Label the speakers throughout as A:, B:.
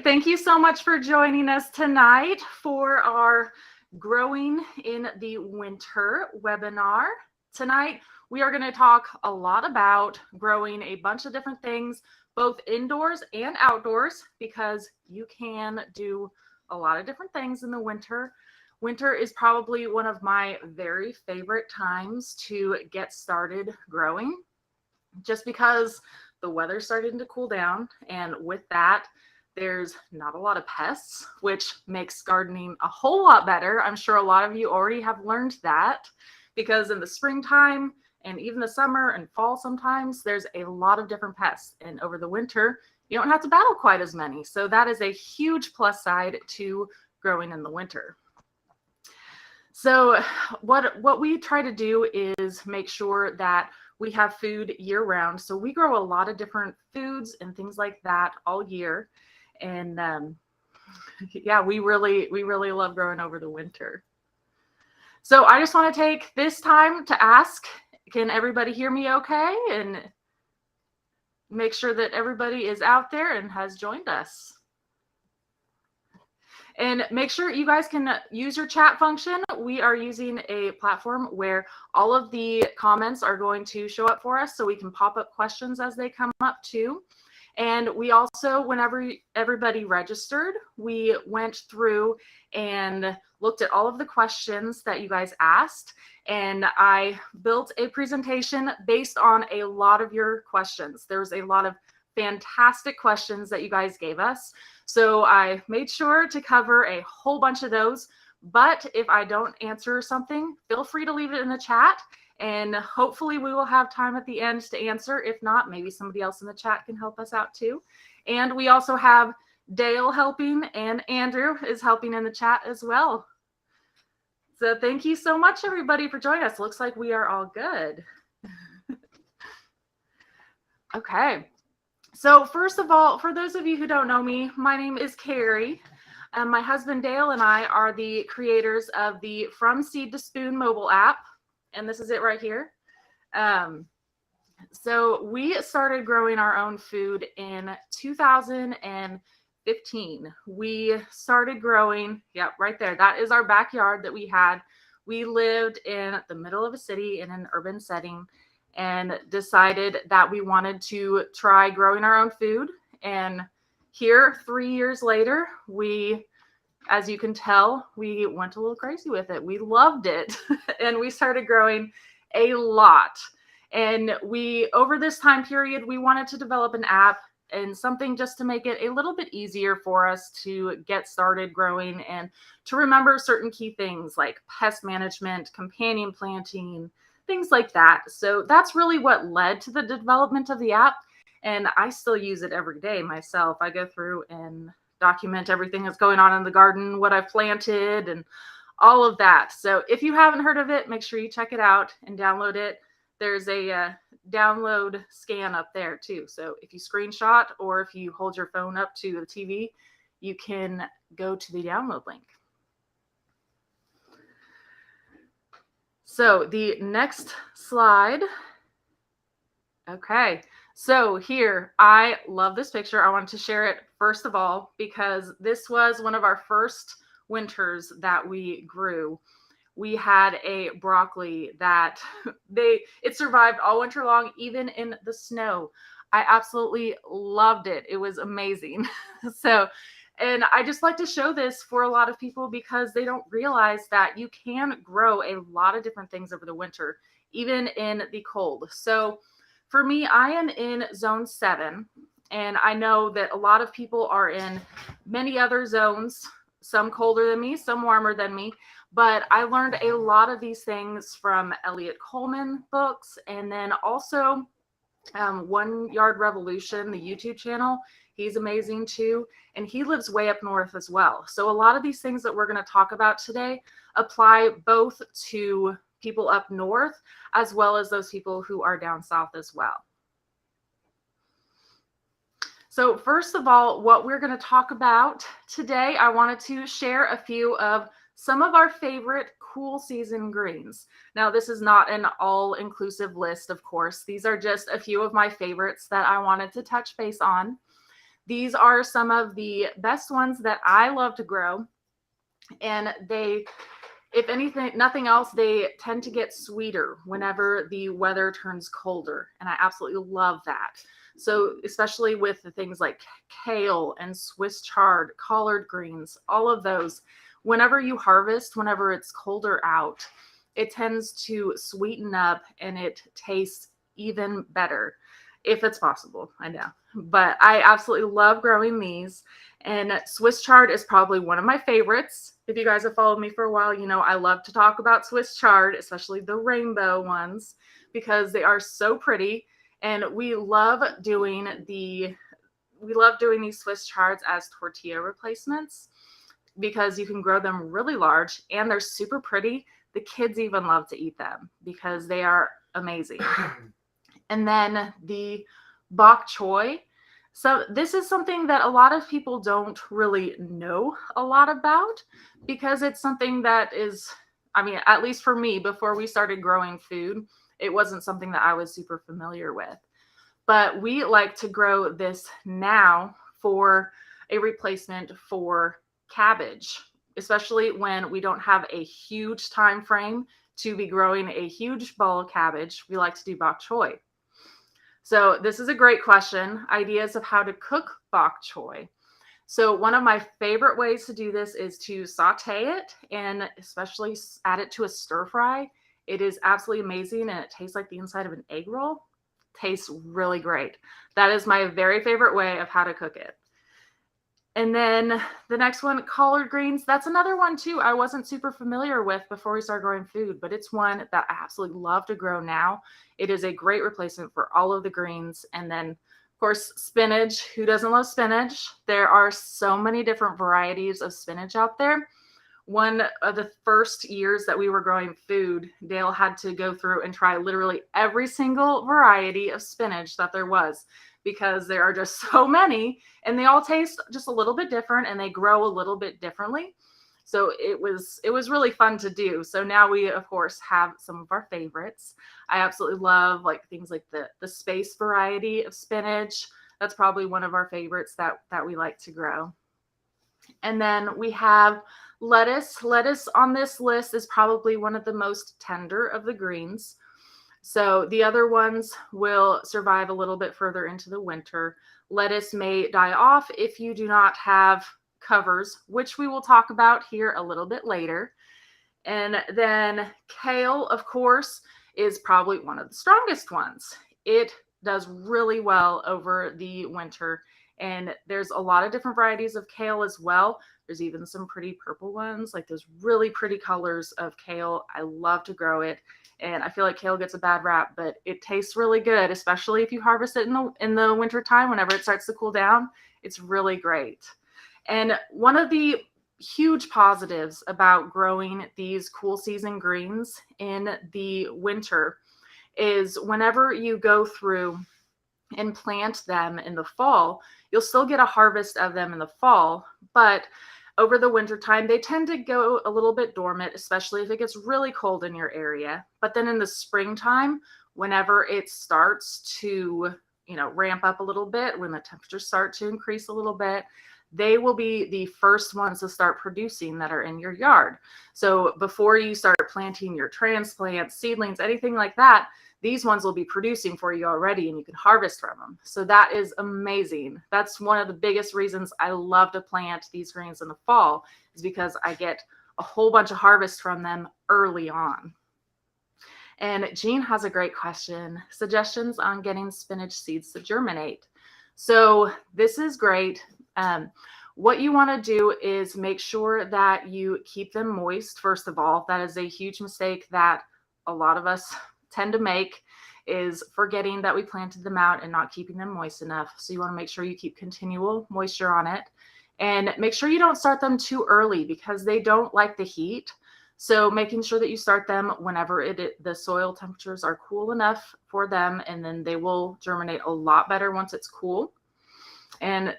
A: Thank you so much for joining us tonight for our Growing in the Winter webinar. Tonight, we are going to talk a lot about growing a bunch of different things, both indoors and outdoors, because you can do a lot of different things in the winter. Winter is probably one of my very favorite times to get started growing, just because the weather's starting to cool down, and with that, there's not a lot of pests, which makes gardening a whole lot better. I'm sure a lot of you already have learned that, because in the springtime and even the summer and fall sometimes, there's a lot of different pests. And over the winter, you don't have to battle quite as many. So that is a huge plus side to growing in the winter. So what we try to do is make sure that we have food year round. So we grow a lot of different foods and things like that all year. And yeah, we really love growing over the winter. So I just want to take this time to ask, can everybody hear me okay? And make sure that everybody is out there and has joined us. And make sure you guys can use your chat function. We are using a platform where all of the comments are going to show up for us, so we can pop up questions as they come up too. And we also, whenever everybody registered, we went through and looked at all of the questions that you guys asked. And I built a presentation based on a lot of your questions. There was a lot of fantastic questions that you guys gave us. So I made sure to cover a whole bunch of those. But if I don't answer something, feel free to leave it in the chat. And hopefully we will have time at the end to answer. If not, maybe somebody else in the chat can help us out too. And we also have Dale helping, and Andrew is helping in the chat as well. So thank you so much, everybody, for joining us. Looks like we are all good. Okay. So first of all, for those of you who don't know me, my name is Carrie. My husband Dale and I are the creators of the From Seed to Spoon mobile app. And this is it right here. So we started growing our own food in 2015. We started growing, yeah, right there. That is our backyard that we had. We lived in the middle of a city in an urban setting and decided that we wanted to try growing our own food. And here, 3 years later, as you can tell, we went a little crazy with it. We loved it. And we started growing a lot. And over this time period, we wanted to develop an app and something just to make it a little bit easier for us to get started growing and to remember certain key things like pest management, companion planting, things like that. So that's really what led to the development of the app. And I still use it every day myself. I go through and document everything that's going on in the garden, what I've planted, and all of that. So if you haven't heard of it, make sure you check it out and download it. There's a download scan up there too. So if you screenshot or if you hold your phone up to the TV, you can go to the download link. So the next slide. Okay. So here, I love this picture. I wanted to share it first of all, because this was one of our first winters that we grew. We had a broccoli that it survived all winter long, even in the snow. I absolutely loved it. It was amazing. And I just like to show this for a lot of people because they don't realize that you can grow a lot of different things over the winter, even in the cold. So for me, I am in zone 7, and I know that a lot of people are in many other zones, some colder than me, some warmer than me, but I learned a lot of these things from Elliot Coleman books, and then also 1 Yard Revolution, the YouTube channel. He's amazing too, and he lives way up north as well. So a lot of these things that we're going to talk about today apply both to people up north as well as those people who are down south as well. So first of all, what we're going to talk about today, I wanted to share a few of some of our favorite cool season greens. Now, this is not an all-inclusive list, of course. These are just a few of my favorites that I wanted to touch base on. These are some of the best ones that I love to grow. And they, if anything, nothing else, they tend to get sweeter whenever the weather turns colder. And I absolutely love that. So especially with the things like kale and Swiss chard, collard greens, all of those, whenever you harvest, whenever it's colder out, it tends to sweeten up and it tastes even better if it's possible. I know, but I absolutely love growing these. And Swiss chard is probably one of my favorites. If you guys have followed me for a while, you know I love to talk about Swiss chard, especially the rainbow ones, because they are so pretty. And we love doing these Swiss chards as tortilla replacements because you can grow them really large and they're super pretty. The kids even love to eat them because they are amazing. And then the bok choy. So this is something that a lot of people don't really know a lot about because it's something that is, I mean, at least for me, before we started growing food, it wasn't something that I was super familiar with. But we like to grow this now for a replacement for cabbage, especially when we don't have a huge time frame to be growing a huge ball of cabbage. We like to do bok choy. So this is a great question. Ideas of how to cook bok choy. So one of my favorite ways to do this is to saute it and especially add it to a stir fry. It is absolutely amazing and it tastes like the inside of an egg roll. Tastes really great. That is my very favorite way of how to cook it. And then the next one, collard greens. That's another one too I wasn't super familiar with before we started growing food, but it's one that I absolutely love to grow now. It is a great replacement for all of the greens. And then, of course, spinach. Who doesn't love spinach? There are so many different varieties of spinach out there. One of the first years that we were growing food, Dale had to go through and try literally every single variety of spinach that there was because there are just so many and they all taste just a little bit different and they grow a little bit differently. So it was really fun to do. So now we, of course, have some of our favorites. I absolutely love like things like the space variety of spinach. That's probably one of our favorites that we like to grow. And then we have lettuce. Lettuce on this list is probably one of the most tender of the greens. So the other ones will survive a little bit further into the winter. Lettuce may die off if you do not have covers, which we will talk about here a little bit later. And then kale, of course, is probably one of the strongest ones. It does really well over the winter. And there's a lot of different varieties of kale as well. There's even some pretty purple ones, like those really pretty colors of kale. I love to grow it. And I feel like kale gets a bad rap, but it tastes really good, especially if you harvest it in the winter time, whenever it starts to cool down. It's really great. And one of the huge positives about growing these cool season greens in the winter is whenever you go through and plant them in the fall, you'll still get a harvest of them in the fall, but over the winter time, they tend to go a little bit dormant, especially if it gets really cold in your area. But then in the springtime, whenever it starts to, ramp up a little bit, when the temperatures start to increase a little bit, they will be the first ones to start producing that are in your yard. So before you start planting your transplants, seedlings, anything like that, these ones will be producing for you already and you can harvest from them. So that is amazing. That's one of the biggest reasons I love to plant these greens in the fall, is because I get a whole bunch of harvest from them early on. And Jean has a great question. Suggestions on getting spinach seeds to germinate. So this is great. What you want to do is make sure that you keep them moist. First of all, that is a huge mistake that a lot of us tend to make, is forgetting that we planted them out and not keeping them moist enough. So you want to make sure you keep continual moisture on it, and make sure you don't start them too early because they don't like the heat. So making sure that you start them whenever the soil temperatures are cool enough for them, and then they will germinate a lot better once it's cool. And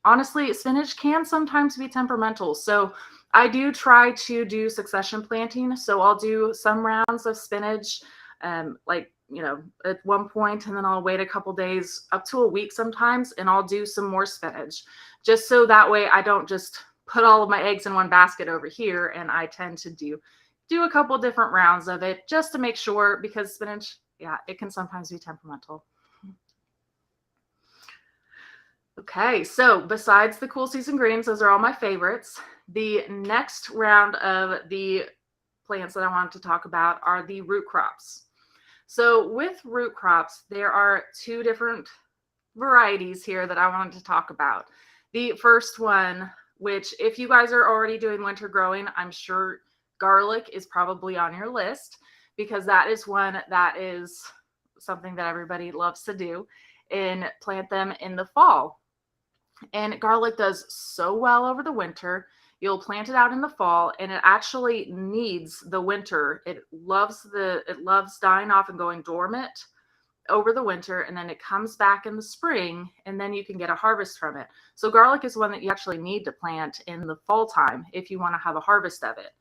A: honestly, spinach can sometimes be temperamental. So I do try to do succession planting. So I'll do some rounds of spinach, like at one point, and then I'll wait a couple days, up to a week sometimes, and I'll do some more spinach, just so that way I don't just put all of my eggs in one basket over here. And I tend to do a couple different rounds of it just to make sure, because spinach, yeah, it can sometimes be temperamental. Okay, so besides the cool season greens, those are all my favorites. The next round of the plants that I wanted to talk about are the root crops. So with root crops, there are two different varieties here that I wanted to talk about. The first one, which if you guys are already doing winter growing, I'm sure garlic is probably on your list, because that is one that is something that everybody loves to do, and plant them in the fall. And garlic does so well over the winter. You'll plant it out in the fall, and it actually needs the winter. It loves dying off and going dormant over the winter, and then it comes back in the spring, and then you can get a harvest from it. So garlic is one that you actually need to plant in the fall time if you want to have a harvest of it.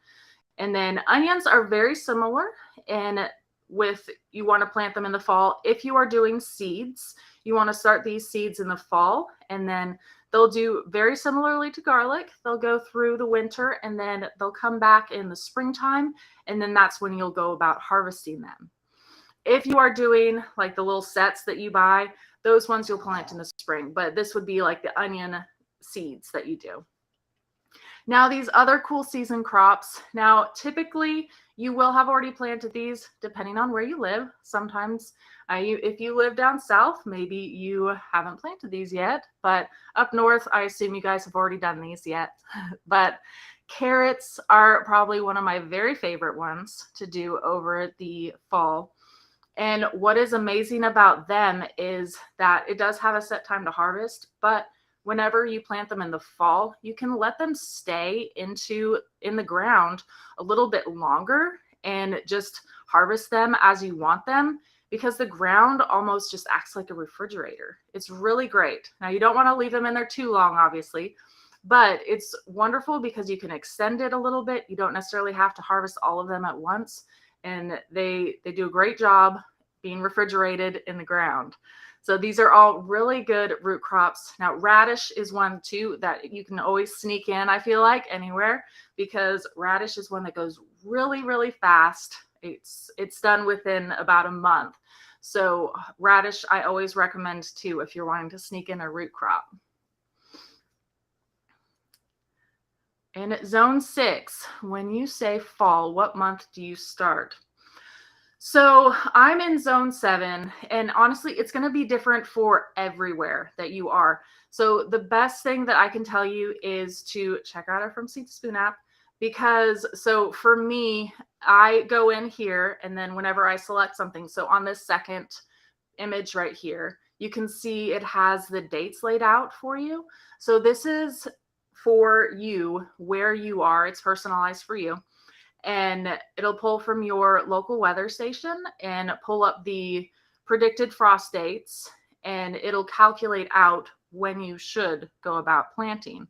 A: And then onions are very similar, and you want to plant them in the fall. If you are doing seeds, you want to start these seeds in the fall, and then they'll do very similarly to garlic. They'll go through the winter, and then they'll come back in the springtime, and then that's when you'll go about harvesting them. If you are doing like the little sets that you buy, those ones you'll plant in the spring, but this would be like the onion seeds that you do. Now, these other cool season crops, now typically you will have already planted these depending on where you live. Sometimes if you live down south, maybe you haven't planted these yet, but up north, I assume you guys have already done these yet. But carrots are probably one of my very favorite ones to do over the fall. And what is amazing about them is that it does have a set time to harvest, but whenever you plant them in the fall, you can let them stay in the ground a little bit longer and just harvest them as you want them, because the ground almost just acts like a refrigerator. It's really great. Now, you don't want to leave them in there too long, obviously, but it's wonderful because you can extend it a little bit. You don't necessarily have to harvest all of them at once, and they do a great job being refrigerated in the ground. So these are all really good root crops. Now, radish is one too that you can always sneak in, I feel like, anywhere, because radish is one that goes really, really fast. It's done within about a month. So radish, I always recommend too if you're wanting to sneak in a root crop. In zone 6, when you say fall, what month do you start? So I'm in zone 7, and honestly, it's going to be different for everywhere that you are. So the best thing that I can tell you is to check out our From Seed to Spoon app, because so for me, I go in here, and then whenever I select something, so on this second image right here, you can see it has the dates laid out for you. So this is for you, where you are. It's personalized for you. And it'll pull from your local weather station and pull up the predicted frost dates, and it'll calculate out when you should go about planting.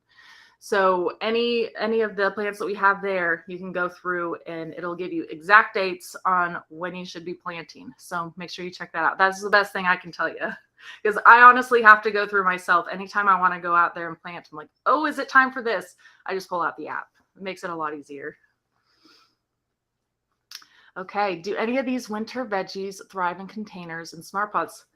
A: So any of the plants that we have there, you can go through and it'll give you exact dates on when you should be planting. So make sure you check that out. That's the best thing I can tell you, because I honestly have to go through myself. Anytime I want to go out there and plant, I'm like, oh, is it time for this? I just pull out the app. It makes it a lot easier. Okay, do any of these winter veggies thrive in containers and smart pots?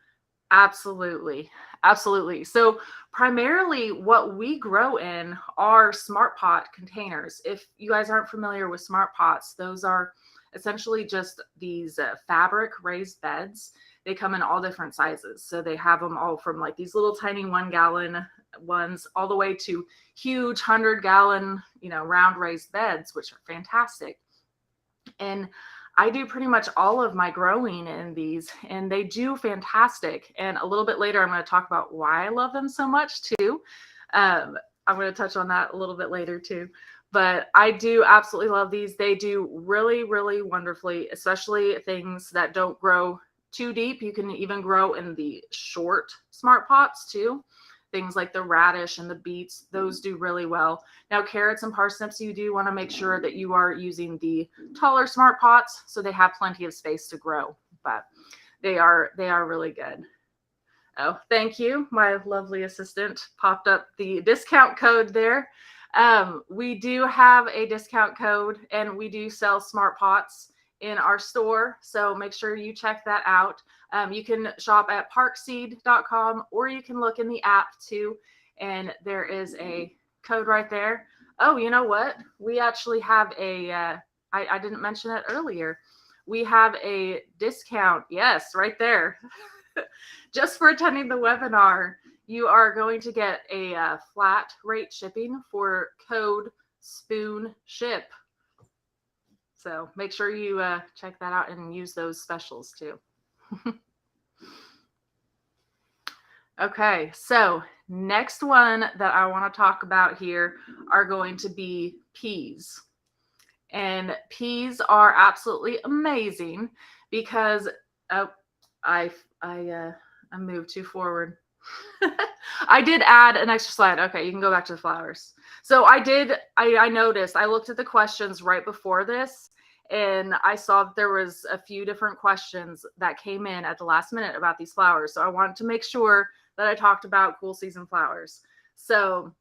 A: Absolutely, absolutely. So primarily what we grow in are smart pot containers. If you guys aren't familiar with smart pots, those are essentially just these fabric raised beds. They come in all different sizes. So they have them all from like these little tiny 1 gallon ones all the way to huge 100-gallon, round raised beds, which are fantastic. And I do pretty much all of my growing in these, and they do fantastic. And a little bit later, I'm going to talk about why I love them so much too. I'm going to touch on that a little bit later too. But I do absolutely love these. They do really, really wonderfully, especially things that don't grow too deep. You can even grow in the short smart pots too. Things like the radish and the beets, those do really well. Now, carrots and parsnips, you do want to make sure that you are using the taller smart pots so they have plenty of space to grow. But They are really good. Oh, thank you. My lovely assistant popped up the discount code there. We do have a discount code, and we do sell smart pots in our store. So make sure you check that out. You can shop at parkseed.com, or you can look in the app too. And there is a code right there. Oh, you know what? We actually have I didn't mention it earlier. We have a discount. Yes, right there. Just for attending the webinar, you are going to get a flat rate shipping for code spoon ship. So make sure you check that out and use those specials too. Okay, so next one that I want to talk about here are going to be peas. And peas are absolutely amazing because I moved too forward. I did add an extra slide. Okay, you can go back to the flowers. So I noticed, I looked at the questions right before this, and I saw that there was a few different questions that came in at the last minute about these flowers. So I wanted to make sure that I talked about cool season flowers. So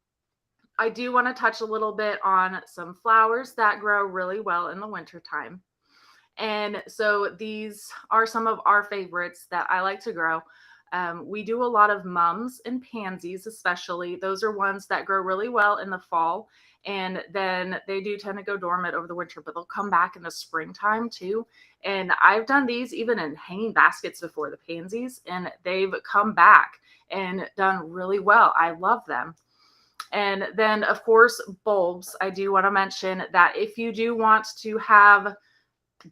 A: I do want to touch a little bit on some flowers that grow really well in the wintertime. And so these are some of our favorites that I like to grow. We do a lot of mums and pansies, especially. Those are ones that grow really well in the fall, and then they do tend to go dormant over the winter, but they'll come back in the springtime too. And I've done these even in hanging baskets before, the pansies, and they've come back and done really well. I love them. And then, of course, bulbs. I do want to mention that if you do want to have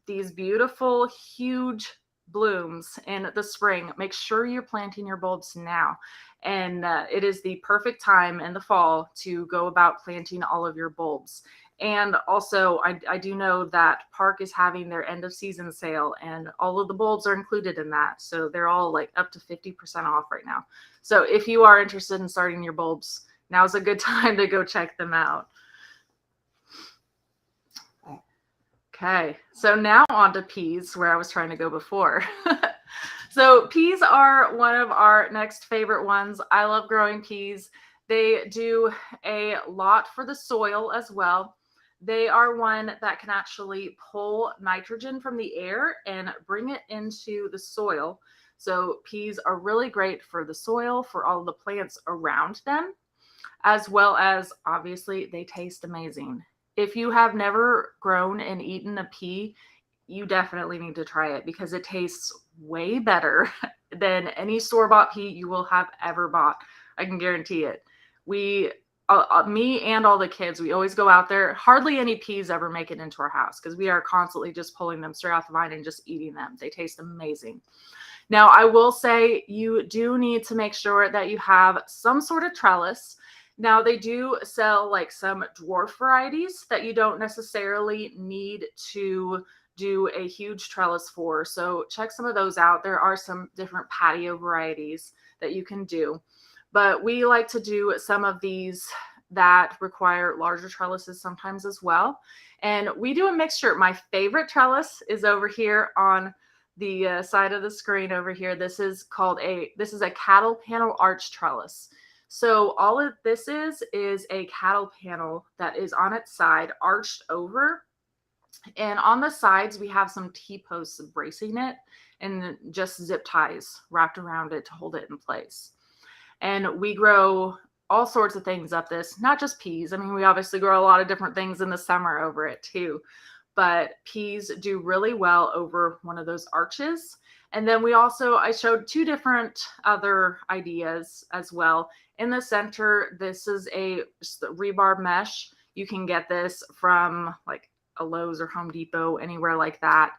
A: these beautiful, huge blooms in the spring, make sure you're planting your bulbs now. And it is the perfect time in the fall to go about planting all of your bulbs. And also, I do know that Park is having their end of season sale, and all of the bulbs are included in that. So they're all like up to 50% off right now. So if you are interested in starting your bulbs, now's a good time to go check them out. Okay, so now on to peas, where I was trying to go before. So peas are one of our next favorite ones. I love growing peas. They do a lot for the soil as well. They are one that can actually pull nitrogen from the air and bring it into the soil. So peas are really great for the soil, for all the plants around them, as well as, obviously, they taste amazing. If you have never grown and eaten a pea, you definitely need to try it because it tastes way better than any store-bought pea you will have ever bought. I can guarantee it. Me and all the kids, we always go out there. Hardly any peas ever make it into our house because we are constantly just pulling them straight off the vine and just eating them. They taste amazing. Now, I will say you do need to make sure that you have some sort of trellis. Now, they do sell like some dwarf varieties that you don't necessarily need to do a huge trellis for. So check some of those out. There are some different patio varieties that you can do. But we like to do some of these that require larger trellises sometimes as well. And we do a mixture. My favorite trellis is over here on the side of the screen over here. This is a cattle panel arch trellis. So all of this is a cattle panel that is on its side, arched over. And on the sides, we have some T-posts bracing it and just zip ties wrapped around it to hold it in place. And we grow all sorts of things up this, not just peas. I mean, we obviously grow a lot of different things in the summer over it too. But peas do really well over one of those arches. And then I showed two different other ideas as well. In the center, this is just a rebar mesh. You can get this from like a Lowe's or Home Depot, anywhere like that.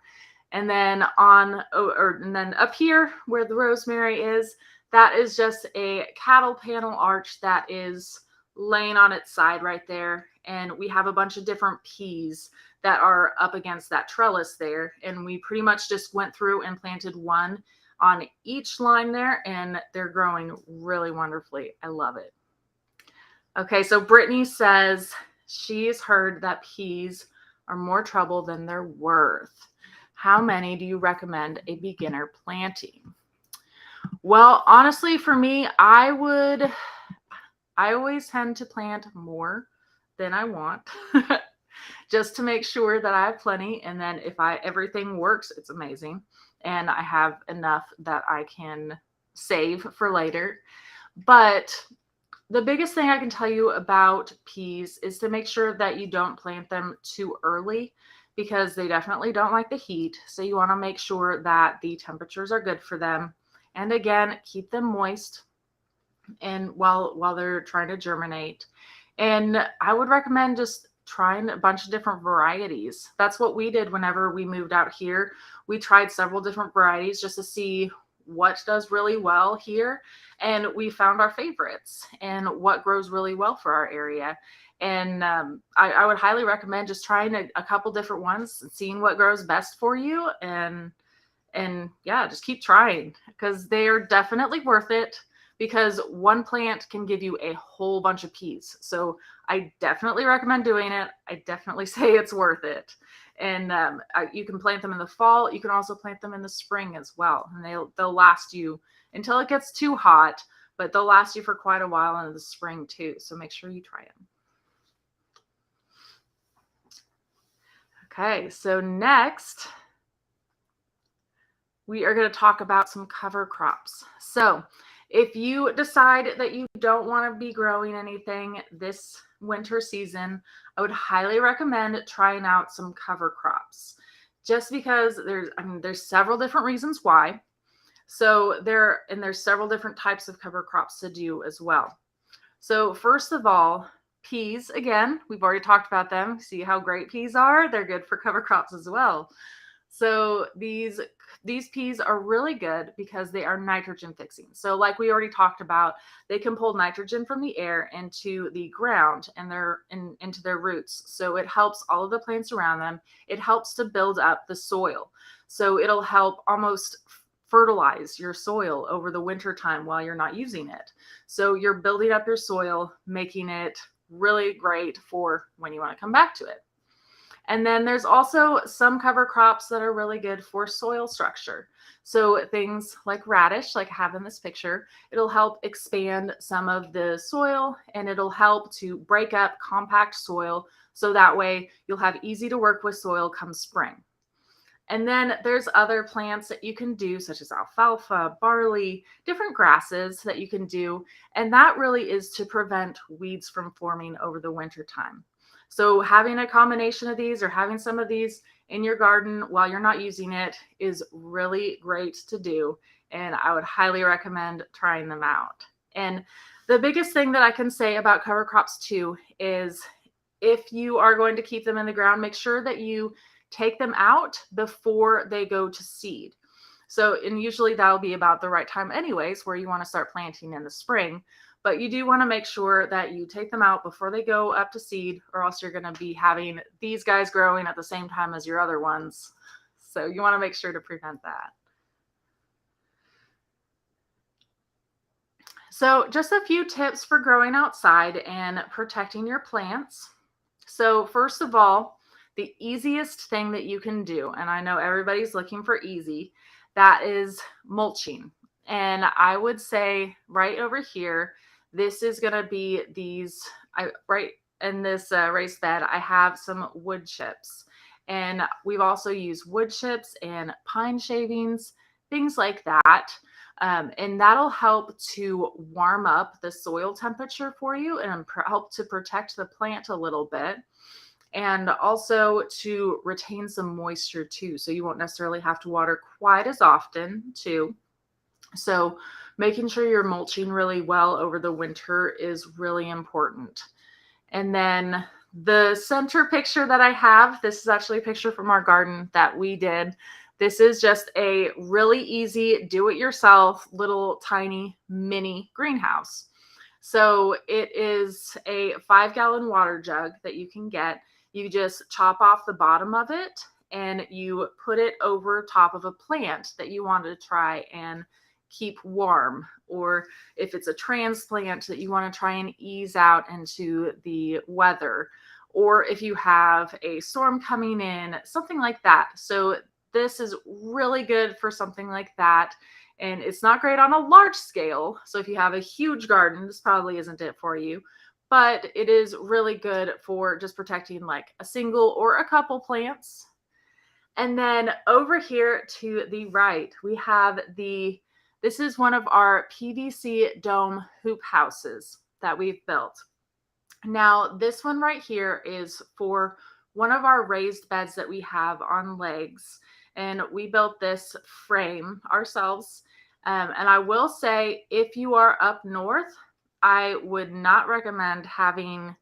A: And then and then up here where the rosemary is, that is just a cattle panel arch that is laying on its side right there. And we have a bunch of different peas that are up against that trellis there. And we pretty much just went through and planted one on each line there, and they're growing really wonderfully. I love it. Okay, so Brittany says she's heard that peas are more trouble than they're worth. how many do you recommend a beginner planting? Well, honestly, for me, I always tend to plant more than I want just to make sure that I have plenty. And then if everything works, it's amazing. And I have enough that I can save for later. But the biggest thing I can tell you about peas is to make sure that you don't plant them too early because they definitely don't like the heat. So you want to make sure that the temperatures are good for them. And again, keep them moist and while they're trying to germinate. And I would recommend just trying a bunch of different varieties. That's what we did whenever we moved out here. We tried several different varieties just to see what does really well here, and we found our favorites and what grows really well for our area. And I would highly recommend just trying a couple different ones and seeing what grows best for you. And yeah, just keep trying because they are definitely worth it, because one plant can give you a whole bunch of peas. So I definitely recommend doing it. I definitely say it's worth it. And you can plant them in the fall. You can also plant them in the spring as well. And they'll last you until it gets too hot, but they'll last you for quite a while in the spring too. So make sure you try them. Okay, so next we are going to talk about some cover crops. So if you decide that you don't want to be growing anything this winter season, I would highly recommend trying out some cover crops, just because there's several different reasons why. So there's several different types of cover crops to do as well. So first of all, peas, again, we've already talked about them. See how great peas are? They're good for cover crops as well. So these peas are really good because they are nitrogen fixing. So like we already talked about, they can pull nitrogen from the air into the ground and into their roots. So it helps all of the plants around them. It helps to build up the soil. So it'll help almost fertilize your soil over the winter time while you're not using it. So you're building up your soil, making it really great for when you want to come back to it. And then there's also some cover crops that are really good for soil structure. So things like radish, like I have in this picture, it'll help expand some of the soil and it'll help to break up compact soil. So that way you'll have easy to work with soil come spring. And then there's other plants that you can do, such as alfalfa, barley, different grasses that you can do. And that really is to prevent weeds from forming over the winter time. So having a combination of these or having some of these in your garden while you're not using it is really great to do. And I would highly recommend trying them out. And the biggest thing that I can say about cover crops too is if you are going to keep them in the ground, make sure that you take them out before they go to seed. So, and usually that'll be about the right time anyways, where you want to start planting in the spring. But you do want to make sure that you take them out before they go up to seed, or else you're going to be having these guys growing at the same time as your other ones. So you want to make sure to prevent that. So just a few tips for growing outside and protecting your plants. So first of all, the easiest thing that you can do, and I know everybody's looking for easy, that is mulching. And I would say right over here, this is going to be these, right in this raised bed, I have some wood chips. And we've also used wood chips and pine shavings, things like that. And that'll help to warm up the soil temperature for you and help to protect the plant a little bit. And also to retain some moisture too. So you won't necessarily have to water quite as often too. So making sure you're mulching really well over the winter is really important. And then the center picture that I have, this is actually a picture from our garden that we did. This is just a really easy do-it-yourself little tiny mini greenhouse. So it is a 5-gallon water jug that you can get. You just chop off the bottom of it and you put it over top of a plant that you want to try and keep warm, or if it's a transplant that you want to try and ease out into the weather, or if you have a storm coming in, something like that. So this is really good for something like that. And it's not great on a large scale. So if you have a huge garden, this probably isn't it for you. But it is really good for just protecting like a single or a couple plants. And then over here to the right, we have this is one of our PVC dome hoop houses that we've built. Now, this one right here is for one of our raised beds that we have on legs. And we built this frame ourselves. And I will say, if you are up north, I would not recommend having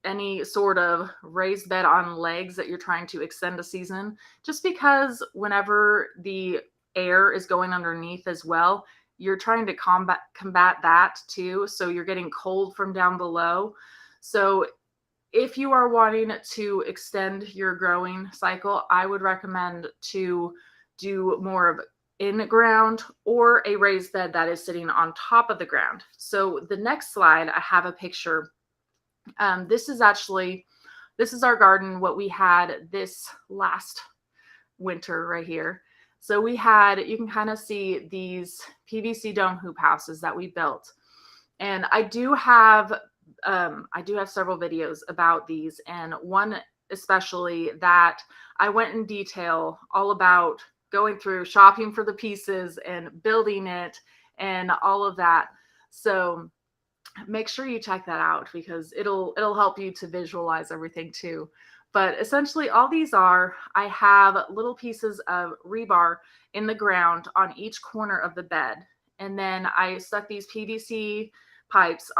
A: any sort of raised bed on legs that you're trying to extend a season, just because whenever the air is going underneath as well, you're trying to combat that too. So you're getting cold from down below. So if you are wanting to extend your growing cycle, I would recommend to do more of in ground or a raised bed that is sitting on top of the ground. So the next slide, I have a picture. This is our garden, what we had this last winter right here. So you can kind of see these PVC dome hoop houses that we built. And I do have several videos about these, and one especially that I went in detail all about going through shopping for the pieces and building it and all of that. So make sure you check that out because it'll help you to visualize everything too. But essentially all these I have little pieces of rebar in the ground on each corner of the bed. And then I stuck these PVC pipes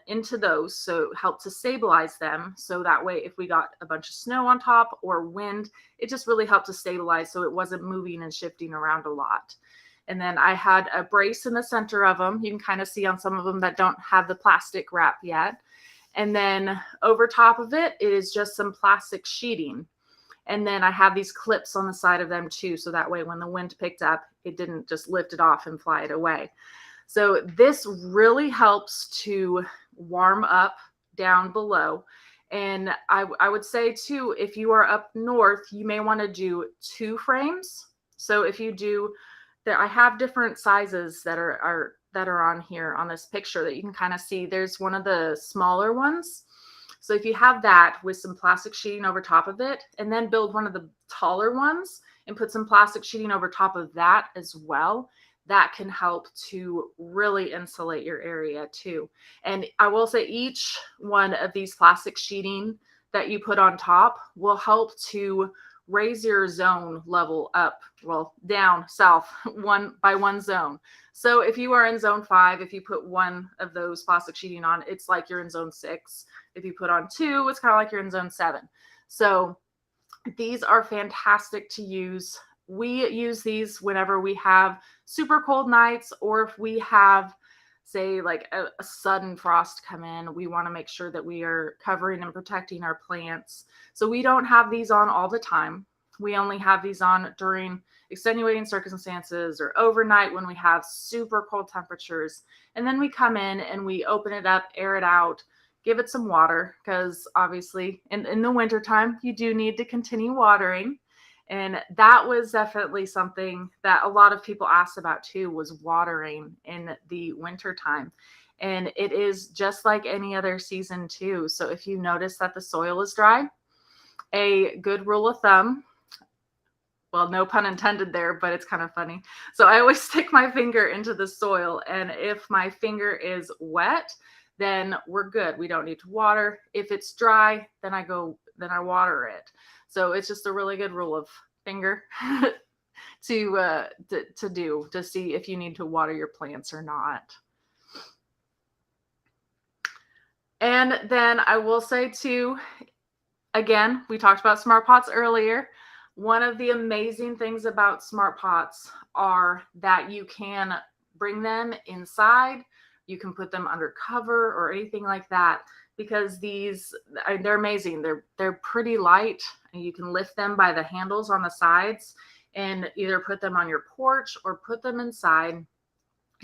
A: into those, so help to stabilize them. So that way, if we got a bunch of snow on top or wind, it just really helped to stabilize so it wasn't moving and shifting around a lot. And then I had a brace in the center of them. You can kind of see on some of them that don't have the plastic wrap yet. And then over top of it is just some plastic sheeting. And then I have these clips on the side of them too. So that way when the wind picked up, it didn't just lift it off and fly it away. So this really helps to warm up down below. And I would say too, if you are up north, you may want to do 2 frames. So if you do, I have different sizes that are on here on this picture that you can kind of see. There's one of the smaller ones. So if you have that with some plastic sheeting over top of it, and then build one of the taller ones and put some plastic sheeting over top of that as well, that can help to really insulate your area too. And I will say each one of these plastic sheeting that you put on top will help to raise your zone level up, well, down south by one zone. So if you are in zone 5, if you put one of those plastic sheeting on, it's like you're in zone 6. If you put on 2, it's kind of like you're in zone 7. So these are fantastic to use. We use these whenever we have super cold nights, or if we have, say, like a sudden frost come in, we want to make sure that we are covering and protecting our plants. So we don't have these on all the time. We only have these on during extenuating circumstances or overnight when we have super cold temperatures. And then we come in and we open it up, air it out, give it some water, because obviously in the wintertime, you do need to continue watering. And that was definitely something that a lot of people asked about too, was watering in the winter time. And it is just like any other season too. So if you notice that the soil is dry, a good rule of thumb, well, no pun intended there, but it's kind of funny. So I always stick my finger into the soil, and if my finger is wet, then we're good. We don't need to water. If it's dry, then I water it. So it's just a really good rule of finger to see if you need to water your plants or not. And then I will say too, again, we talked about smart pots earlier. One of the amazing things about smart pots are that you can bring them inside. You can put them under cover or anything like that, because they're amazing. They're pretty light, and you can lift them by the handles on the sides and either put them on your porch or put them inside,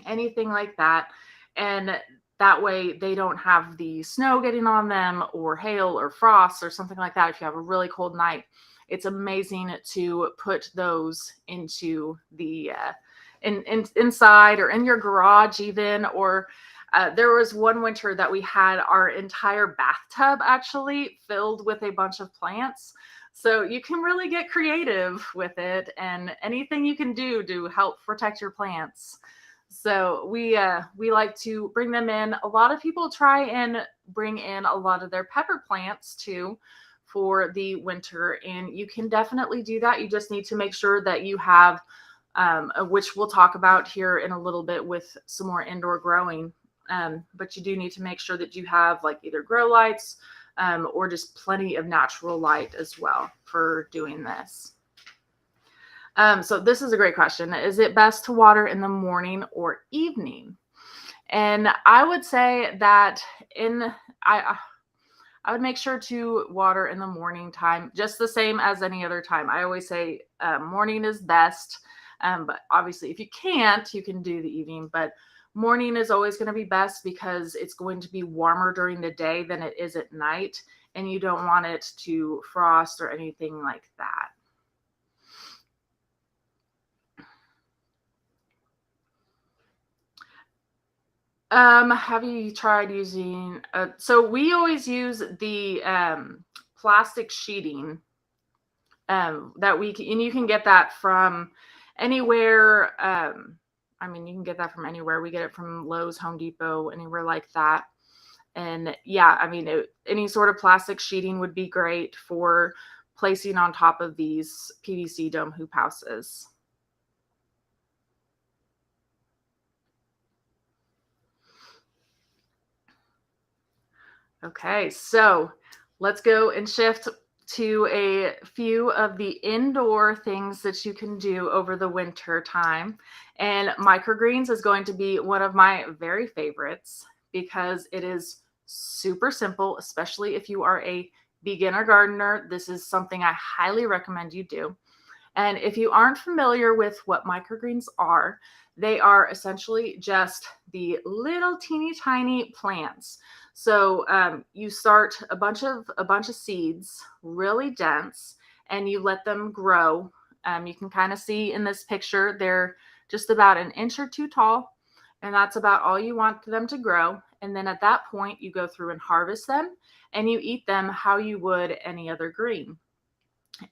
A: anything like that. And That way they don't have the snow getting on them or hail or frost or something like that. If you have a really cold night, it's amazing to put those into the inside or in your garage even. Or there was one winter that we had our entire bathtub actually filled with a bunch of plants. So you can really get creative with it, and anything you can do to help protect your plants. So we like to bring them in. A lot of people try and bring in a lot of their pepper plants too for the winter, and you can definitely do that. You just need to make sure that you have, which we'll talk about here in a little bit with some more indoor growing. But you do need to make sure that you have like either grow lights or just plenty of natural light as well for doing this. So this is a great question. Is it best to water in the morning or evening? And I would say that I would make sure to water in the morning time, just the same as any other time. I always say morning is best, but obviously if you can't, you can do the evening. But morning is always going to be best because it's going to be warmer during the day than it is at night, and you don't want it to frost or anything like that. Have you tried using, so we always use the plastic sheeting that and you can get that from anywhere. I mean, you can get that from anywhere. We get it from Lowe's, Home Depot, anywhere like that. And yeah, I mean, any sort of plastic sheeting would be great for placing on top of these PVC dome hoop houses. Okay, so let's go and shift to a few of the indoor things that you can do over the winter time. And microgreens is going to be one of my very favorites because it is super simple, especially if you are a beginner gardener. This is something I highly recommend you do. And if you aren't familiar with what microgreens are, they are essentially just the little teeny tiny plants. So you start a bunch of seeds, really dense, and you let them grow. You can kind of see in this picture, they're just about an inch or two tall, and that's about all you want them to grow. And then at that point, you go through and harvest them, and you eat them how you would any other green.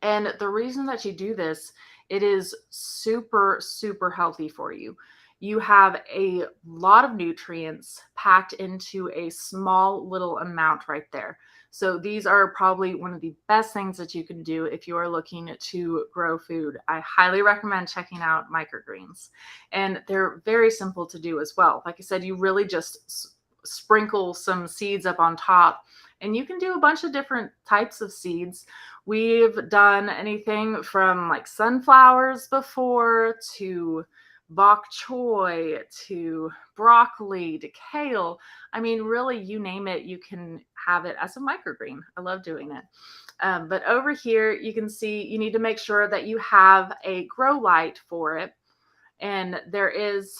A: And the reason that you do this, it is super, super healthy for you. You have a lot of nutrients packed into a small little amount right there. So these are probably one of the best things that you can do if you are looking to grow food. I highly recommend checking out microgreens. And they're very simple to do as well. Like I said, you really just sprinkle some seeds up on top, and you can do a bunch of different types of seeds. We've done anything from like sunflowers before to bok choy to broccoli to kale. I mean, really, you name it, you can have it as a microgreen. I love doing it. But over here, you can see you need to make sure that you have a grow light for it. And there is,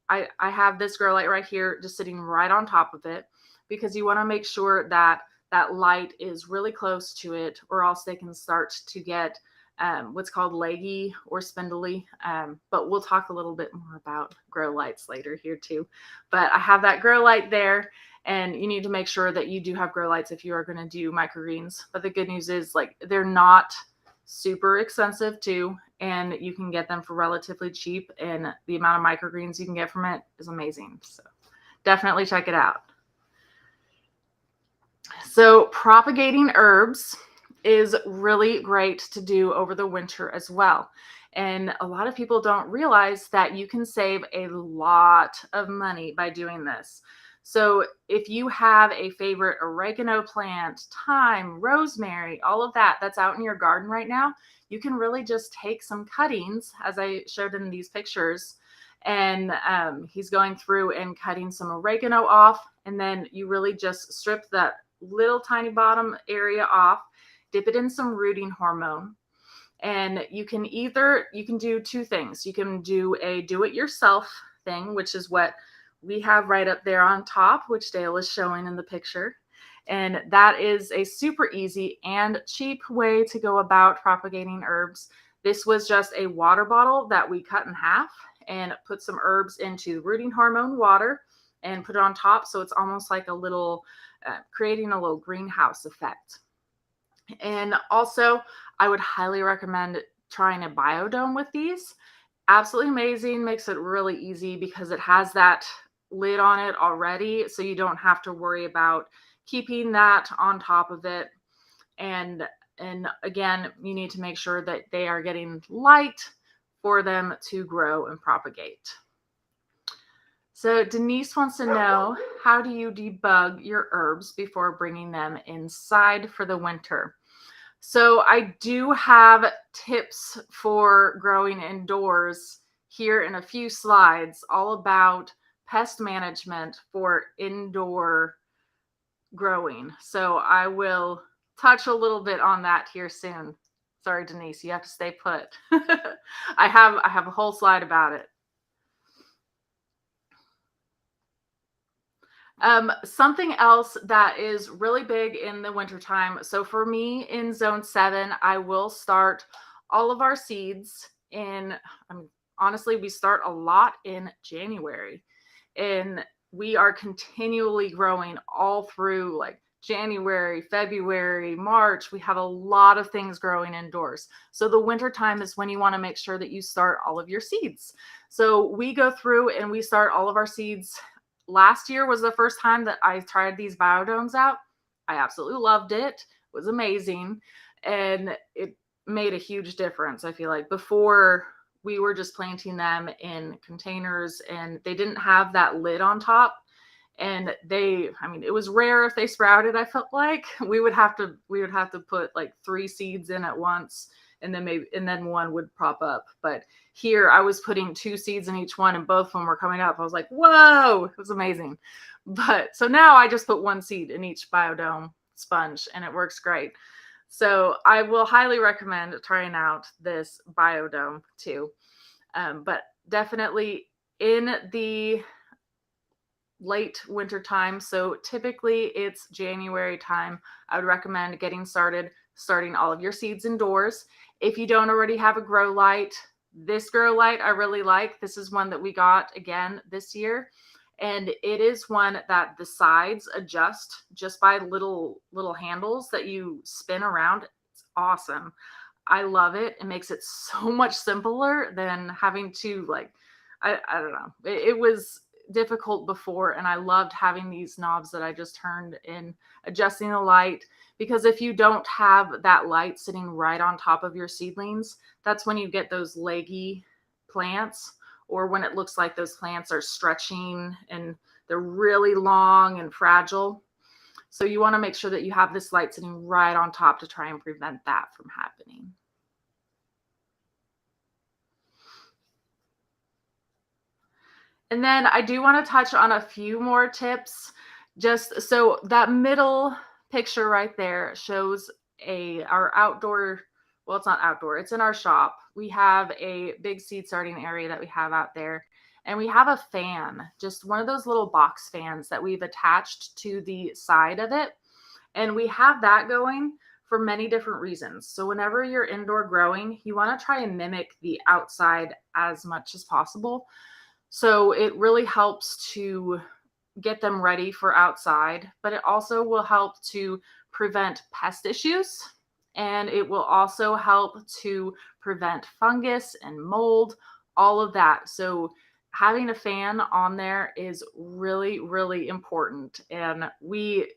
A: I have this grow light right here just sitting right on top of it because you want to make sure that that light is really close to it, or else they can start to get what's called leggy or spindly. But we'll talk a little bit more about grow lights later here too. But I have that grow light there, and you need to make sure that you do have grow lights if you are going to do microgreens. But the good news is, like, they're not super expensive too, and you can get them for relatively cheap, and the amount of microgreens you can get from it is amazing. So definitely check it out. So propagating herbs is really great to do over the winter as well. And a lot of people don't realize that you can save a lot of money by doing this. So if you have a favorite oregano plant, thyme, rosemary, all of that that's out in your garden right now, you can really just take some cuttings, as I showed in these pictures, and he's going through and cutting some oregano off, and then you really just strip that little tiny bottom area off, dip it in some rooting hormone, and you can do two things. You can do a do-it-yourself thing, which is what we have right up there on top, which Dale is showing in the picture. And that is a super easy and cheap way to go about propagating herbs. This was just a water bottle that we cut in half and put some herbs into rooting hormone water and put it on top. So it's almost like a little, creating a little greenhouse effect. And also, I would highly recommend trying a biodome with these. Absolutely amazing. Makes it really easy because it has that lid on it already. So you don't have to worry about keeping that on top of it. And again, you need to make sure that they are getting light for them to grow and propagate. So Denise wants to know, how do you debug your herbs before bringing them inside for the winter? So I do have tips for growing indoors here in a few slides, all about pest management for indoor growing. So I will touch a little bit on that here soon. Sorry, Denise, you have to stay put. I have a whole slide about it. Something else that is really big in the wintertime. So for me in zone 7, I will start all of our seeds in, honestly, we start a lot in January, and we are continually growing all through like January, February, March. We have a lot of things growing indoors. So the wintertime is when you want to make sure that you start all of your seeds. So we go through and we start all of our seeds. Last year was the first time that I tried these biodomes out. I absolutely loved it. It was amazing. And it made a huge difference. I feel like before we were just planting them in containers and they didn't have that lid on top. And it was rare if they sprouted. I felt like we would have to put like 3 seeds in at once, and then one would prop up. But here I was putting 2 seeds in each one and both of them were coming up. I was like, whoa, it was amazing. But so now I just put 1 seed in each biodome sponge and it works great. So I will highly recommend trying out this biodome too. But definitely in the late winter time, so typically it's January time, I would recommend starting all of your seeds indoors. If you don't already have a grow light, this grow light I really like. This is one that we got again this year, and it is one that the sides adjust just by little handles that you spin around. It's awesome. I love it. It makes it so much simpler than having to I don't know. It was difficult before, and I loved having these knobs that I just turned and adjusting the light, because if you don't have that light sitting right on top of your seedlings, that's when you get those leggy plants, or when it looks like those plants are stretching and they're really long and fragile. So you want to make sure that you have this light sitting right on top to try and prevent that from happening. And then I do want to touch on a few more tips. Just so that middle picture right there shows our outdoor, well, it's not outdoor, it's in our shop. We have a big seed starting area that we have out there. And we have a fan, just one of those little box fans that we've attached to the side of it. And we have that going for many different reasons. So whenever you're indoor growing, you want to try and mimic the outside as much as possible. So it really helps to get them ready for outside, but it also will help to prevent pest issues, and it will also help to prevent fungus and mold, all of that. So having a fan on there is really, really important. And we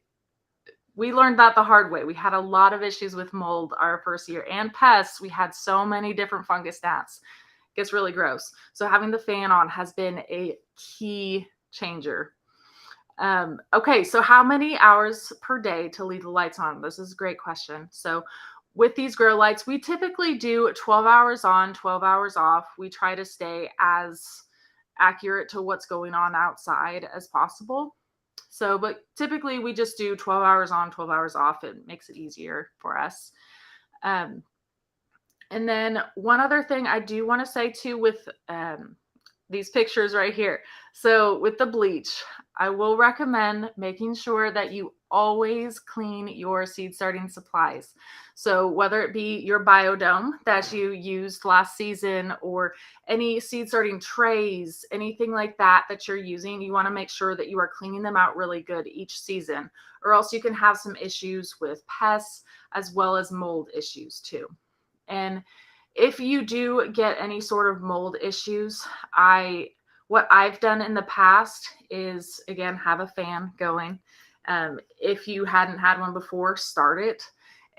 A: learned that the hard way. We had a lot of issues with mold our first year, and pests. We had so many different fungus gnats. It gets really gross. So having the fan on has been a key changer. Okay, so how many hours per day to leave the lights on? This is a great question. So with these grow lights, we typically do 12 hours on, 12 hours off. We try to stay as accurate to what's going on outside as possible. So, but typically we just do 12 hours on, 12 hours off. It makes it easier for us. And then one other thing I do want to say too with these pictures right here. So with the bleach, I will recommend making sure that you always clean your seed starting supplies. So whether it be your biodome that you used last season or any seed starting trays, anything like that that you're using, you want to make sure that you are cleaning them out really good each season, or else you can have some issues with pests as well as mold issues too. And if you do get any sort of mold issues, what I've done in the past is, again, have a fan going. If you hadn't had one before, start it,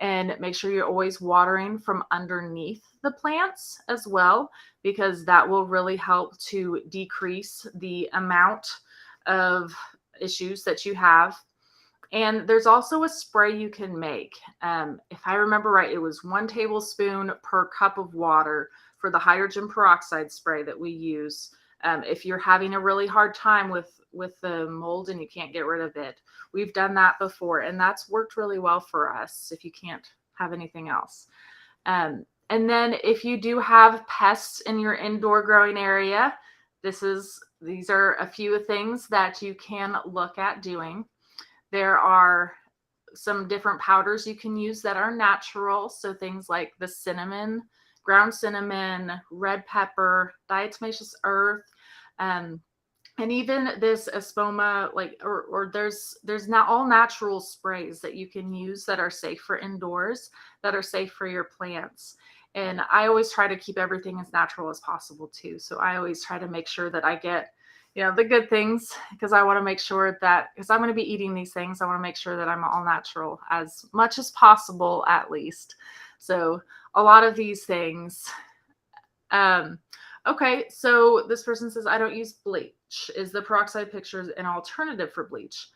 A: and make sure you're always watering from underneath the plants as well, because that will really help to decrease the amount of issues that you have. And there's also a spray you can make. If I remember right, it was 1 tablespoon per cup of water for the hydrogen peroxide spray that we use. If you're having a really hard time with the mold and you can't get rid of it, we've done that before, and that's worked really well for us if you can't have anything else. And then if you do have pests in your indoor growing area, these are a few things that you can look at doing. There are some different powders you can use that are natural. So things like the cinnamon, ground cinnamon, red pepper, diatomaceous earth, and even this espoma, or there's now all natural sprays that you can use that are safe for indoors, that are safe for your plants. And I always try to keep everything as natural as possible too. So I always try to make sure that I get the good things, because I want to make sure that, because I'm going to be eating these things, I want to make sure that I'm all natural as much as possible, at least. So a lot of these things. Okay, so this person says, I don't use bleach. Is the peroxide pictures an alternative for bleach?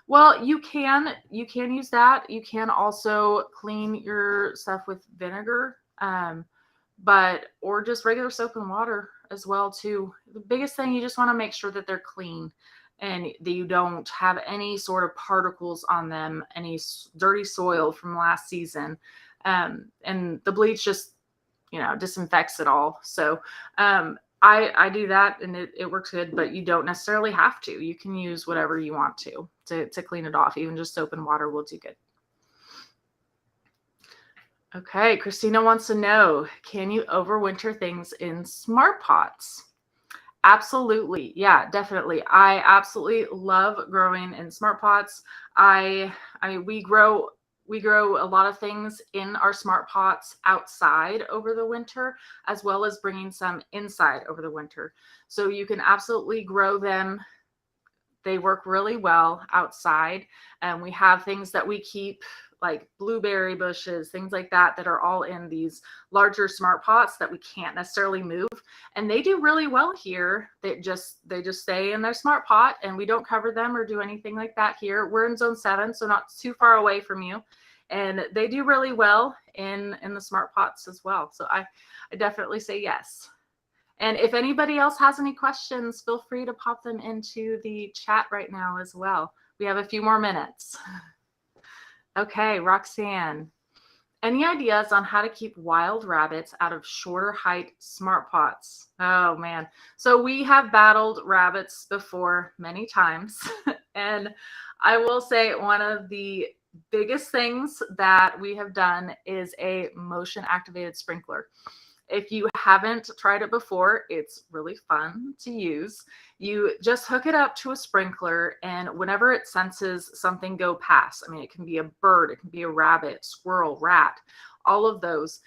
A: Well, you can use that. You can also clean your stuff with vinegar, or just regular soap and water as well too. The biggest thing, you just want to make sure that they're clean and that you don't have any sort of particles on them, any dirty soil from last season. And the bleach just, disinfects it all. So I do that, and it works good, but you don't necessarily have to. You can use whatever you want to clean it off. Even just soap and water will do good. Okay, Christina wants to know, can you overwinter things in smart pots? Absolutely. Yeah, definitely. I absolutely love growing in smart pots. I mean, we grow a lot of things in our smart pots outside over the winter, as well as bringing some inside over the winter. So you can absolutely grow them. They work really well outside. And we have things that we keep, like blueberry bushes, things like that, that are all in these larger smart pots that we can't necessarily move. And they do really well here. They just stay in their smart pot, and we don't cover them or do anything like that here. We're in zone 7, so not too far away from you. And they do really well in the smart pots as well. So I definitely say yes. And if anybody else has any questions, feel free to pop them into the chat right now as well. We have a few more minutes. Okay, Roxanne, any ideas on how to keep wild rabbits out of shorter height smart pots? Oh man. So we have battled rabbits before many times. And I will say one of the biggest things that we have done is a motion activated sprinkler. If you haven't tried it before, it's really fun to use. You just hook it up to a sprinkler, and whenever it senses something go past, I mean, it can be a bird, it can be a rabbit, squirrel, rat, all of those,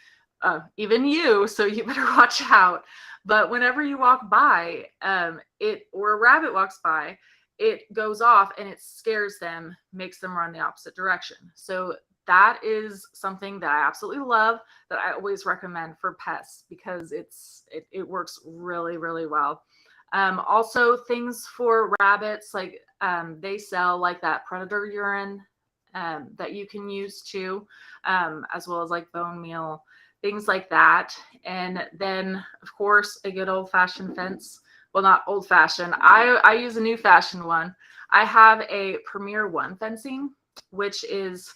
A: even you, so you better watch out. But whenever you walk by, or a rabbit walks by, it goes off and it scares them, makes them run the opposite direction. So that is something that I absolutely love, that I always recommend for pests, because it works really, really well. Also, things for rabbits, like they sell like that predator urine that you can use too, as well as like bone meal, things like that. And then, of course, a good old-fashioned fence. Well, not old-fashioned. I use a new-fashioned one. I have a Premier One fencing, which is,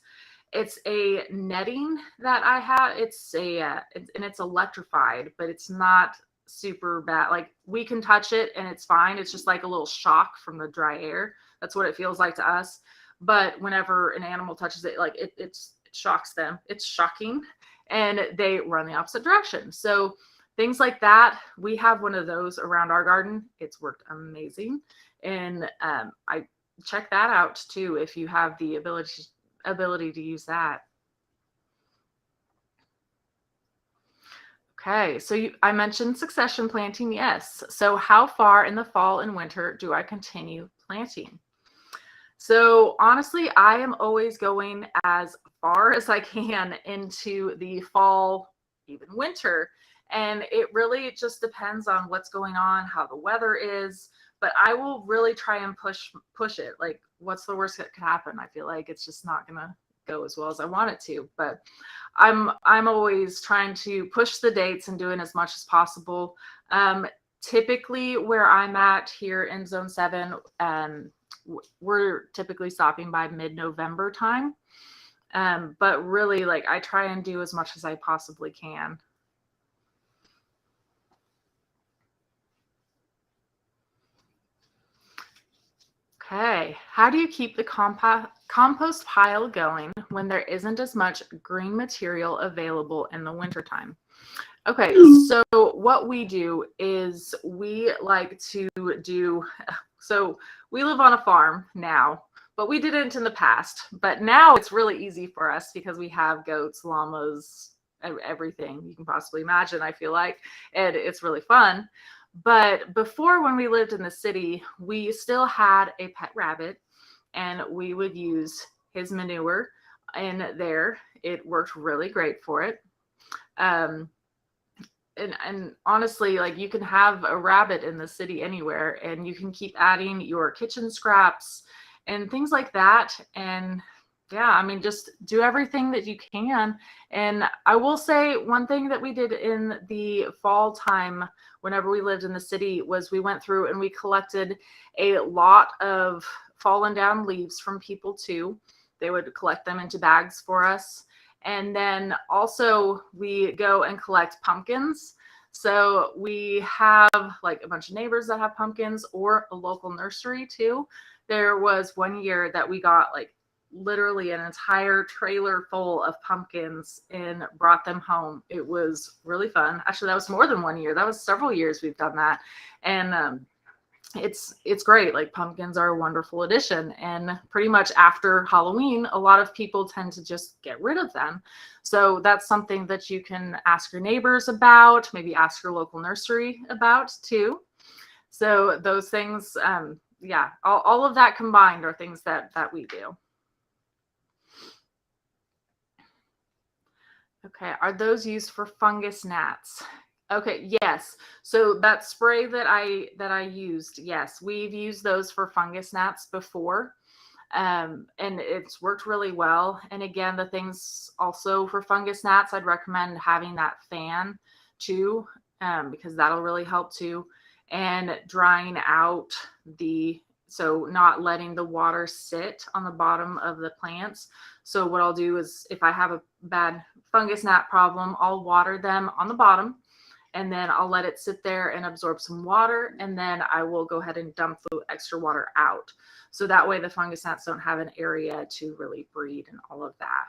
A: it's a netting that I have. It's and it's electrified, but it's not super bad. Like we can touch it and it's fine. It's just like a little shock from the dry air. That's what it feels like to us. But whenever an animal touches it, like it shocks them. It's shocking, and they run the opposite direction. So things like that, we have one of those around our garden. It's worked amazing, and I check that out too if you have the ability to use that. Okay, so I mentioned succession planting, yes. So how far in the fall and winter do I continue planting? So honestly, I am always going as far as I can into the fall, even winter. And it really just depends on what's going on, how the weather is. But I will really try and push it. Like, what's the worst that could happen? I feel like it's just not gonna go as well as I want it to. But I'm always trying to push the dates and doing as much as possible. Typically, where I'm at here in Zone 7, we're typically stopping by mid-November time. But really, like, I try and do as much as I possibly can. Okay, how do you keep the compost pile going when there isn't as much green material available in the wintertime? Okay, so what we do is we like to do, so we live on a farm now, but we didn't in the past. But now it's really easy for us because we have goats, llamas, everything you can possibly imagine, I feel like, and it's really fun. But before, when we lived in the city, we still had a pet rabbit, and we would use his manure in there. It worked really great for it. And honestly, like, you can have a rabbit in the city anywhere, and you can keep adding your kitchen scraps and things like that. And yeah, I mean, just do everything that you can. And I will say one thing that we did in the fall time, whenever we lived in the city, was we went through and we collected a lot of fallen down leaves from people too. They would collect them into bags for us. And then also we go and collect pumpkins. So we have like a bunch of neighbors that have pumpkins, or a local nursery too. There was one year that we got like literally an entire trailer full of pumpkins and brought them home. It was really fun. Actually, that was more than one year. That was several years we've done that. And it's great. Like, pumpkins are a wonderful addition. And pretty much after Halloween, a lot of people tend to just get rid of them. So that's something that you can ask your neighbors about, maybe ask your local nursery about too. So those things, yeah, all of that combined are things that we do. Okay, are those used for fungus gnats? Okay, yes. So that spray that I used, yes, we've used those for fungus gnats before. And it's worked really well. And again, the things also for fungus gnats, I'd recommend having that fan too, because that'll really help too. And drying out so not letting the water sit on the bottom of the plants. So what I'll do is, if I have a bad fungus gnat problem, I'll water them on the bottom, and then I'll let it sit there and absorb some water, and then I will go ahead and dump the extra water out. So that way the fungus gnats don't have an area to really breed and all of that.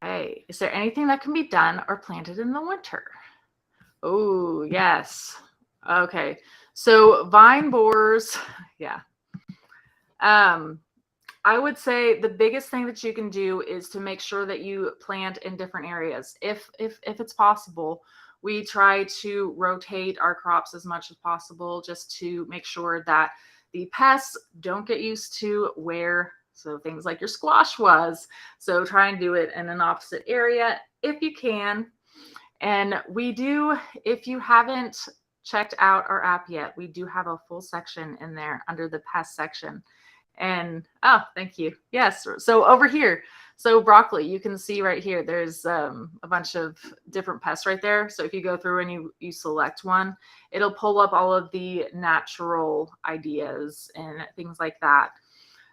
A: Okay, is there anything that can be done or planted in the winter? Oh, yes. Okay, so vine borers, yeah. I would say the biggest thing that you can do is to make sure that you plant in different areas. If it's possible, we try to rotate our crops as much as possible, just to make sure that the pests don't get used to where, so things like your squash was. So try and do it in an opposite area if you can. And we do, if you haven't checked out our app yet, we do have a full section in there under the pest section. And oh, thank you. Yes. So over here, so broccoli, you can see right here, there's a bunch of different pests right there. So if you go through and you select one, it'll pull up all of the natural ideas and things like that.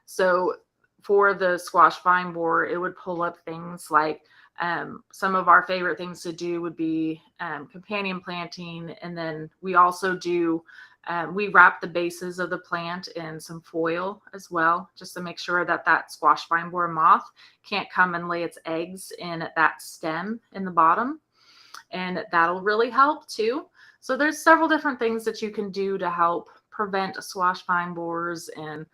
A: So for the squash vine borer, it would pull up things like Some of our favorite things to do would be companion planting. And then we also do, we wrap the bases of the plant in some foil as well, just to make sure that that squash vine borer moth can't come and lay its eggs in that stem in the bottom. And that'll really help too. So there's several different things that you can do to help prevent squash vine borers and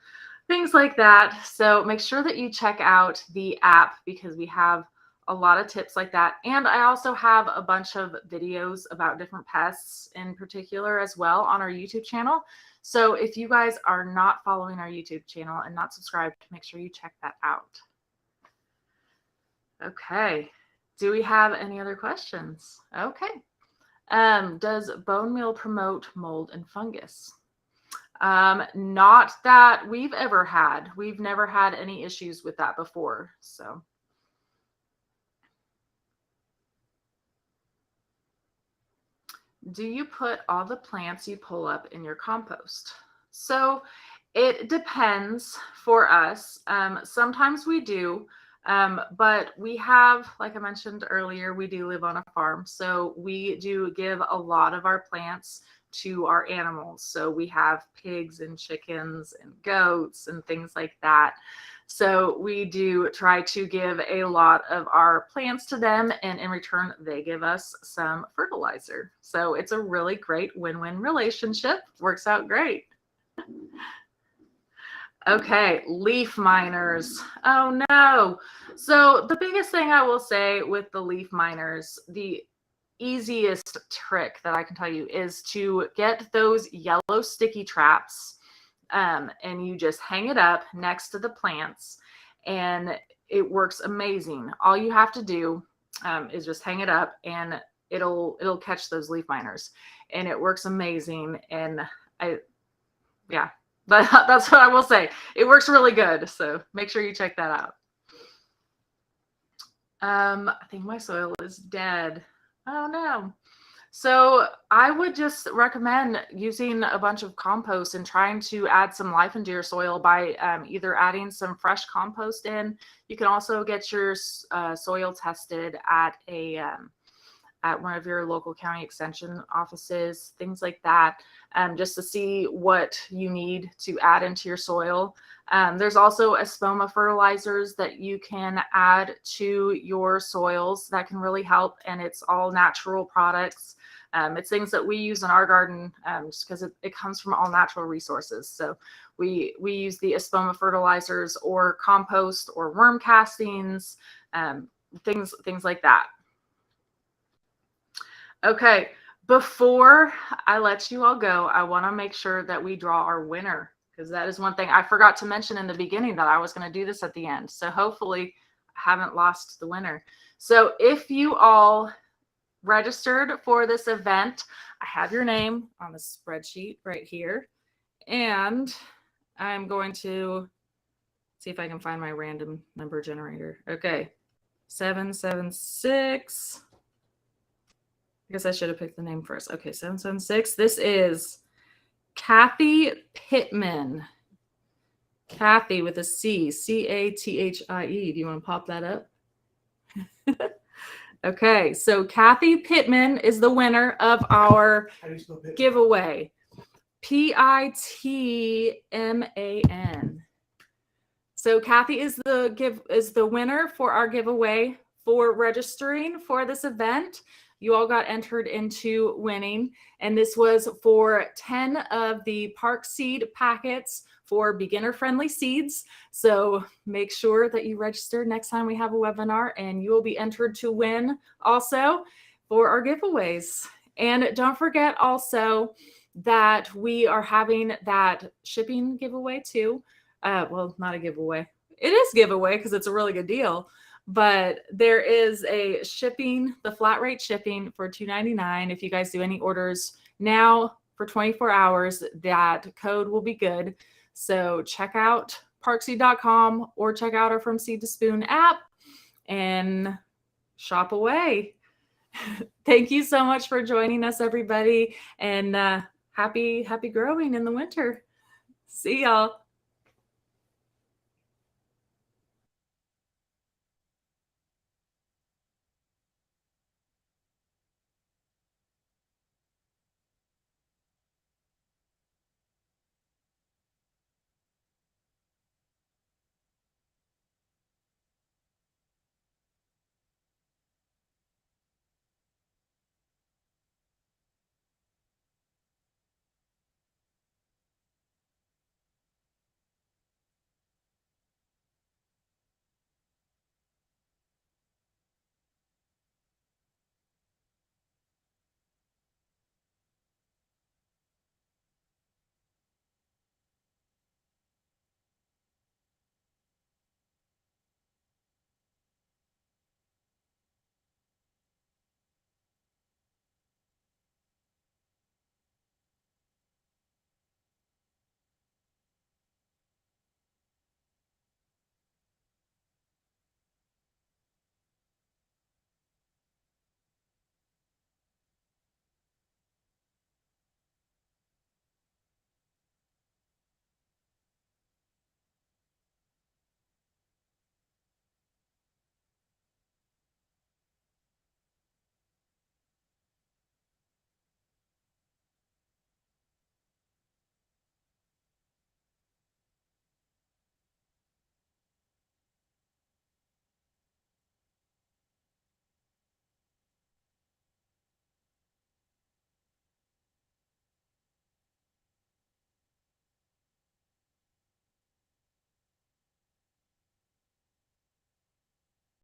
A: things like that. So make sure that you check out the app, because we have a lot of tips like that. And I also have a bunch of videos about different pests in particular as well on our YouTube channel. So if you guys are not following our YouTube channel and not subscribed, make sure you check that out. Okay. Do we have any other questions? Okay. Does bone meal promote mold and fungus? Not that we've ever had. We've never had any issues with that before. So. Do you put all the plants you pull up in your compost? So it depends for us. Sometimes we do, but we have, like I mentioned earlier, we do live on a farm. So we do give a lot of our plants to our animals. So we have pigs and chickens and goats and things like that. So we do try to give a lot of our plants to them, and in return, they give us some fertilizer. So it's a really great win-win relationship. Works out great. Okay, leaf miners. Oh no. So the biggest thing I will say with the leaf miners, the easiest trick that I can tell you is to get those yellow sticky traps. And you just hang it up next to the plants, and it works amazing. All you have to do is just hang it up, and it'll catch those leaf miners, and it works amazing. And that's what I will say. It works really good. So make sure you check that out. I think my soil is dead. Oh no. So I would just recommend using a bunch of compost and trying to add some life into your soil by either adding some fresh compost in. You can also get your soil tested at at one of your local county extension offices, things like that, just to see what you need to add into your soil. There's also espoma fertilizers that you can add to your soils that can really help, and it's all natural products. It's things that we use in our garden just because it comes from all natural resources. So we use the espoma fertilizers or compost or worm castings, things like that. Okay, before I let you all go, I want to make sure that we draw our winner, because that is one thing I forgot to mention in the beginning, that I was going to do this at the end. So hopefully I haven't lost the winner. So if you all registered for this event, I have your name on the spreadsheet right here, and I'm going to see if I can find my random number generator. Okay, 776. I guess I should have picked the name first. Okay, 776. This is Kathy Pittman. Kathy with a C, Cathie. Do you want to pop that up? Okay, so Kathy Pittman is the winner of our giveaway. Pitman. So Kathy is the winner for our giveaway for registering for this event. You all got entered into winning, and this was for 10 of the Park Seed packets for beginner-friendly seeds. So make sure that you register next time we have a webinar, and you will be entered to win also for our giveaways. And don't forget also that we are having that shipping giveaway too. Well, not a giveaway. It is giveaway because it's a really good deal. But there is a shipping, the flat rate shipping for $2.99. If you guys do any orders now for 24 hours, that code will be good. So check out parkseed.com or check out our From Seed to Spoon app and shop away. Thank you so much for joining us, everybody, and happy growing in the winter. See y'all.